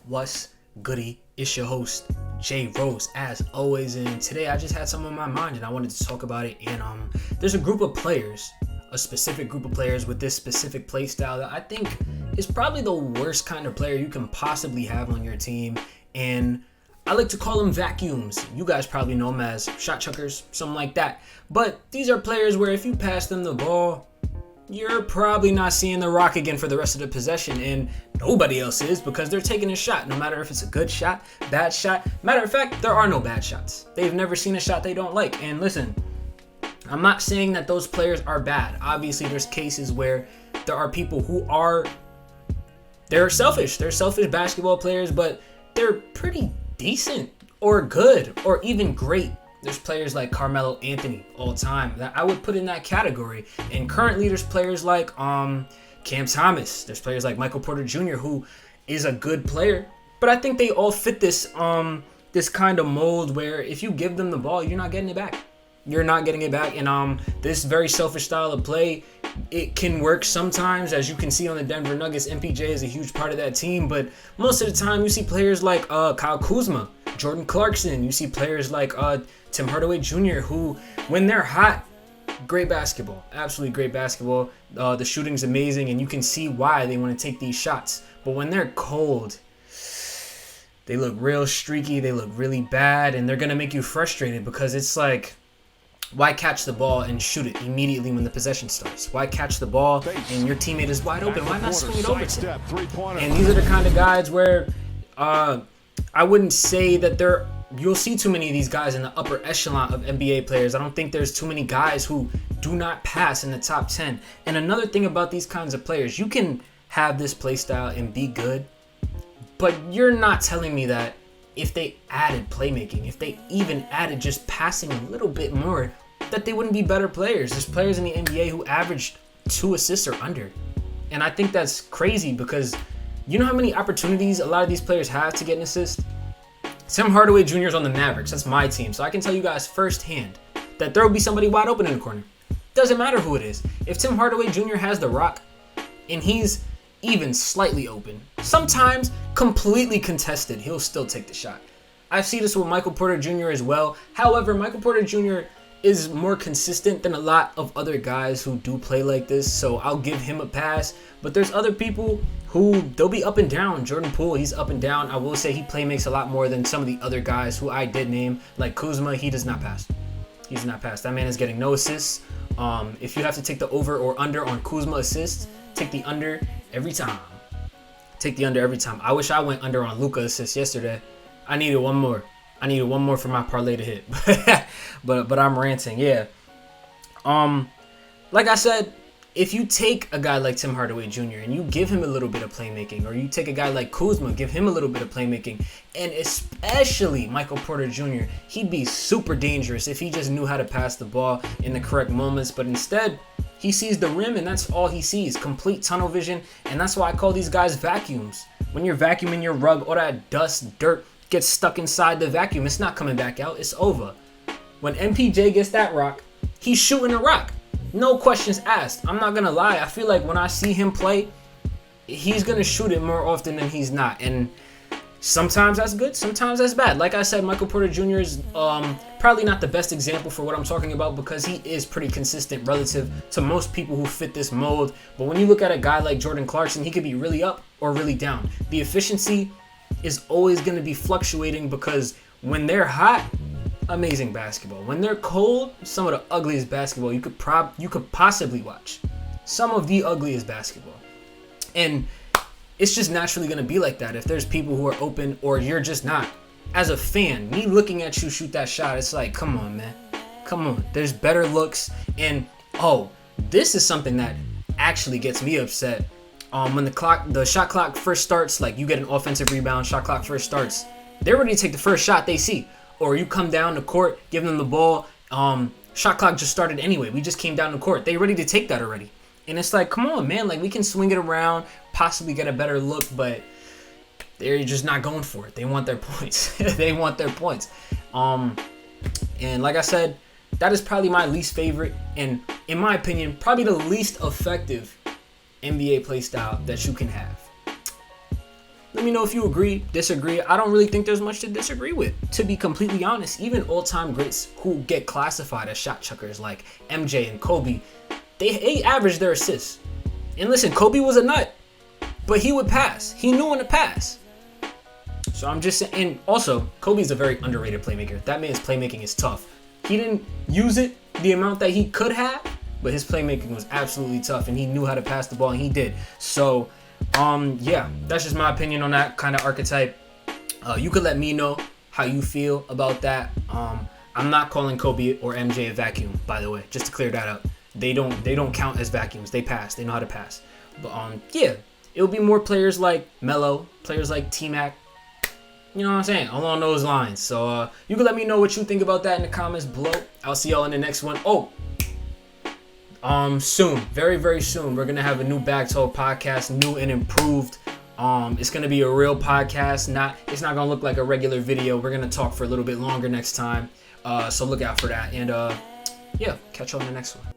What's goody? It's your host, Jay Rose, as always, and today I just had something on my mind and I wanted to talk about it. And there's a group of players, a specific group of players with this specific play style that I think is probably the worst kind of player you can possibly have on your team. And I like to call them vacuums. You guys probably know them as shot chuckers, something like that. But these are players where if you pass them the ball, you're probably not seeing the rock again for the rest of the possession, and nobody else is, because they're taking a shot, no matter if it's a good shot, bad shot. Matter of fact, there are no bad shots. They've never seen a shot they don't like. And listen, I'm not saying that those players are bad. Obviously, there's cases where there are people who they're selfish. They're selfish basketball players, but they're pretty decent or good or even great. There's players like Carmelo Anthony all time that I would put in that category. And currently there's players like Cam Thomas. There's players like Michael Porter Jr. who is a good player. But I think they all fit this this kind of mold where if you give them the ball, you're not getting it back. You're not getting it back. And this very selfish style of play, it can work sometimes. As you can see on the Denver Nuggets, MPJ is a huge part of that team. But most of the time you see players like Kyle Kuzma, Jordan Clarkson. You see players like Tim Hardaway Jr. who, when they're hot, great basketball. Absolutely great basketball. The shooting's amazing, and you can see why they want to take these shots. But when they're cold, they look real streaky. They look really bad, and they're going to make you frustrated because it's like, why catch the ball and shoot it immediately when the possession starts? Why catch the ball and your teammate is wide open? Why not swing it over to them? And these are the kind of guys where I wouldn't say that you'll see too many of these guys in the upper echelon of NBA players. I don't think there's too many guys who do not pass in the top 10. And another thing about these kinds of players, you can have this play style and be good, but you're not telling me that if they added playmaking, if they even added just passing a little bit more, that they wouldn't be better players. There's players in the NBA who averaged 2 assists or under. And I think that's crazy because you know how many opportunities a lot of these players have to get an assist? Tim Hardaway Jr. is on the Mavericks. That's my team. So I can tell you guys firsthand that there will be somebody wide open in the corner. Doesn't matter who it is. If Tim Hardaway Jr. has the rock and he's even slightly open, sometimes completely contested, he'll still take the shot. I see this with Michael Porter Jr. as well. However, Michael Porter Jr. is more consistent than a lot of other guys who do play like this, so I'll give him a pass. But there's other people who they'll be up and down. Jordan Poole, he's up and down. I will say he playmakes a lot more than some of the other guys who I did name, like Kuzma. He does not pass. He does not pass. That man is getting no assists. If you have to take the over or under on Kuzma assists, take the under every time. Take the under every time. I wish I went under on Luka assists yesterday. I needed one more. I needed one more for my parlay to hit. but I'm ranting. Yeah. Like I said, if you take a guy like Tim Hardaway Jr. and you give him a little bit of playmaking, or you take a guy like Kuzma, give him a little bit of playmaking, and especially Michael Porter Jr., he'd be super dangerous if he just knew how to pass the ball in the correct moments. But instead, he sees the rim, and that's all he sees. Complete tunnel vision, and that's why I call these guys vacuums. When you're vacuuming your rug, all that dust, dirt gets stuck inside the vacuum. It's not coming back out. It's over. When MPJ gets that rock, he's shooting a rock. No questions asked. I'm not going to lie. I feel like when I see him play, he's going to shoot it more often than he's not. And sometimes that's good. Sometimes that's bad. Like I said, Michael Porter Jr. is probably not the best example for what I'm talking about because he is pretty consistent relative to most people who fit this mold. But when you look at a guy like Jordan Clarkson, he could be really up or really down. The efficiency is always going to be fluctuating because when they're hot, amazing basketball. When they're cold, some of the ugliest basketball you could possibly watch. Some of the ugliest basketball. And it's just naturally going to be like that if there's people who are open or you're just not. As a fan, me looking at you shoot that shot, it's like, come on, man. Come on. There's better looks. And, this is something that actually gets me upset. When the shot clock first starts, like you get an offensive rebound, shot clock first starts, they're ready to take the first shot they see. Or you come down the court, give them the ball, shot clock just started anyway. We just came down the court. They ready to take that already. And it's like, come on, man. Like, we can swing it around, possibly get a better look, but they're just not going for it. They want their points. They want their points. And like I said, that is probably my least favorite and, in my opinion, probably the least effective NBA play style that you can have. Let me know if you agree, disagree. I don't really think there's much to disagree with, to be completely honest. Even all-time greats who get classified as shot chuckers like MJ and Kobe, they average their assists. And listen, Kobe was a nut, but he would pass. He knew when to pass. So I'm just saying, and also, Kobe's a very underrated playmaker. That man's playmaking is tough. He didn't use it the amount that he could have, but his playmaking was absolutely tough, and he knew how to pass the ball, and he did. So, yeah, that's just my opinion on that kind of archetype. You could let me know how you feel about that. I'm not calling Kobe or MJ a vacuum, by the way, just to clear that up. They don't count as vacuums. They pass. They know how to pass. But yeah, it'll be more players like Melo, players like T-Mac. You know what I'm saying? Along those lines. So you can let me know what you think about that in the comments below. I'll see y'all in the next one. Soon, very, very soon, we're gonna have a new Bag Talk podcast, new and improved. It's gonna be a real podcast. It's not gonna look like a regular video. We're gonna talk for a little bit longer next time. So look out for that. And yeah, catch y'all in the next one.